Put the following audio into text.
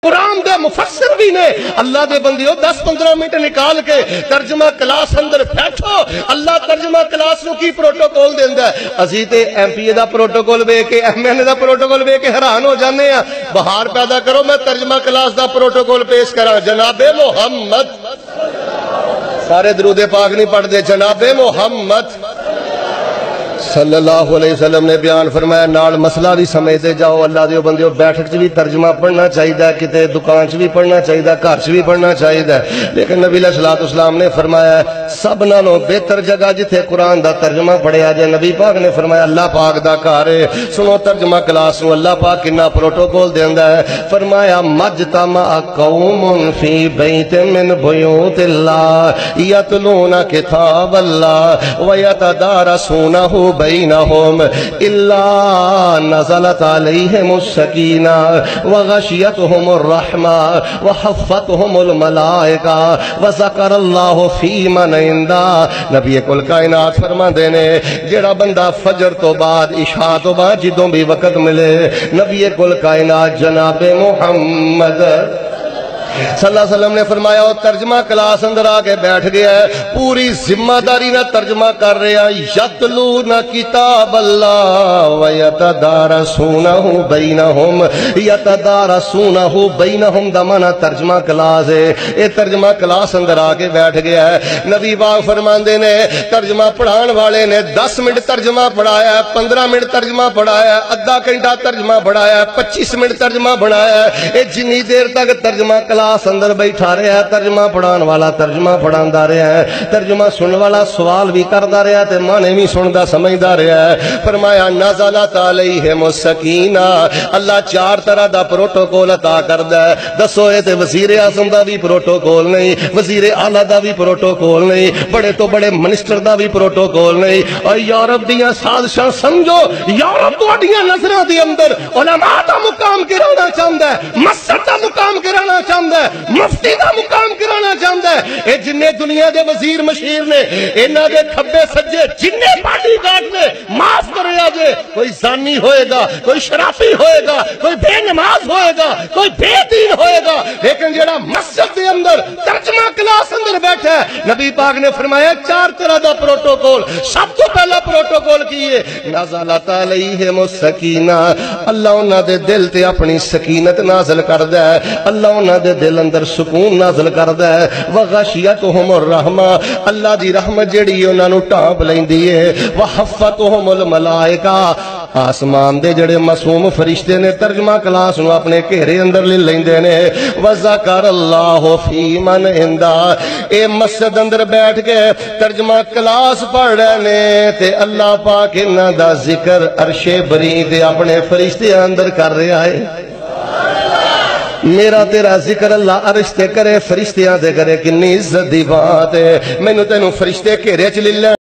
قرآن دے مفسر بھی نے اللہ دے بندیوں 10-15 منٹ نکال کے ترجمہ کلاس اندر بیٹھو. اللہ ترجمہ کلاس نو کی پروٹوکول دیندا ہے. اسی تے ایم پی اے دا پروٹوکول ویکھ کے ایم این اے دا پروٹوکول ویکھ کے حیران ہو جانے ہیں. بہار پیدا کرو میں ترجمہ کلاس دا پروٹوکول پیش کراں. جناب محمد سارے درود پاک نہیں پڑھ دے. جناب محمد صلی اللہ علیہ وسلم نے بیان فرمایا نال مسئلہ بھی سمجھتے جاؤ. اللہ دیو بندیو بیٹھک چ بھی ترجمہ پڑھنا چاہیے, کتے دکان چ بھی پڑھنا چاہیے, گھر چ بھی پڑھنا چاہیے. لیکن نبی علیہ الصلوۃ والسلام نے فرمایا سب نالوں بہتر جگہ جتھے قرآن دا ترجمہ پڑھیا جائے. نبی پاک نے فرمایا اللہ پاک دا گھر ہے. سنو ترجمہ کلاس نو اللہ پاک کنا پروٹوکول دیندا ہے. فرمایا مجتمع قوم فی بیت من بیوت اللہ یتلون کتاب اللہ ویتدارسونہ بینہم الا نزلت علیہم السکینہ وغشیتہم الرحمہ وحفتہم الملائکہ وذکر اللہ فی من عندہ. نبی کل کائنات فرماندے نے جڑا بندہ فجر تو بعد عشاء تو بعد جدوں بھی وقت ملے نبی کل کائنات جناب محمد صلی اللہ علیہ وسلم نے فرمایا وہ ترجمہ کلاس اندر آکے بیٹھ گیا ہے, پوری ذمہ داری نہ ترجمہ کر رہا. یتلون کتاب اللہ ویتدارسونہ بینہم. یتدارسونہ بینہم دا معنی ترجمہ کلاس ہے. یہ ترجمہ کلاس اندر آکے بیٹھ گیا ہے. نبی پاک فرماندے نے ترجمہ پڑھان والے نے 10 منٹ ترجمہ پڑھایا ہے, 15 منٹ ترجمہ پڑھایا ہے, آدھا گھنٹہ ترجمہ پڑھایا ہے, 25 منٹ ترجمہ پڑھایا ہے. یہ جنی دیر تک ترجمہ کلاس اندر بیٹھا رہا ہے ترجمہ پڑھان والا ترجمہ پڑھاندا رہا ہے, ترجمہ سننے والا سوال بھی کردا رہا تے معنی بھی سندا سمجھدا رہا ہے. فرمایا نزلت علیہم السکینہ. اللہ 4 طرح دا پروٹوکول عطا کردا ہے. دسو اے تے وزیر اعظم دا بھی پروٹوکول نہیں, وزیر اعلی دا بھی پروٹوکول نہیں, بڑے تو بڑے منسٹر دا بھی پروٹوکول نہیں. اور یورپ دیاں سازشاں سمجھو یورپ تہاڈیاں نظراں دے اندر علماء دا مقام کرانا چاہندا ہے, مسجد دا مقام کرانا چاہندا ہے, مفتی دا مقام کرانا چاہندا ہے. اے جننے دنیا دے وزیر مشیر نے انہاں دے کھبے سجے جننے باڈی گارڈ نے معاف کریا جے. کوئی زانی ہوئے گا, کوئی شرافی ہوئے گا, کوئی بے نماز ہوئے گا, کوئی بے دین ہوئے گا, لیکن جڑا مسجد دے اندر ترجمہ کلاس اندر بیٹھا ہے نبی پاک نے فرمایا 4 طرح دا پروٹوکول. سب تو پہلا پروٹوکول کی ہے نزلت علیہم السکینہ. اللہ انہاں دے دل تے اپنی سکینت نازل کردا ہے, اللہ انہاں دے دل اندر سکون نازل کردا ہے. وغشیتہم الرحمہ. اللہ دی رحمت جڑی انہاں نو ٹانپ لیندی ہے. وحفتہم الملائکہ. آسمان دے جڑے معصوم فرشتے نے ترجمہ کلاس نو اپنے گھیرے اندر لے لیندے نے. وذکر اللہ فی من عندہ. اے مسجد اندر بیٹھ کے ترجمہ کلاس پڑھ رہے نے تے اللہ پاک انہاں دا ذکر عرش بری دے اپنے فرشتے اندر کر رہا ہے. میرا تیرا ذکر اللہ عرش تے کرے فرشتیاں دے کرے, کنی عزت دی بات ہے. مینوں تینوں فرشتے گھیرے چ لے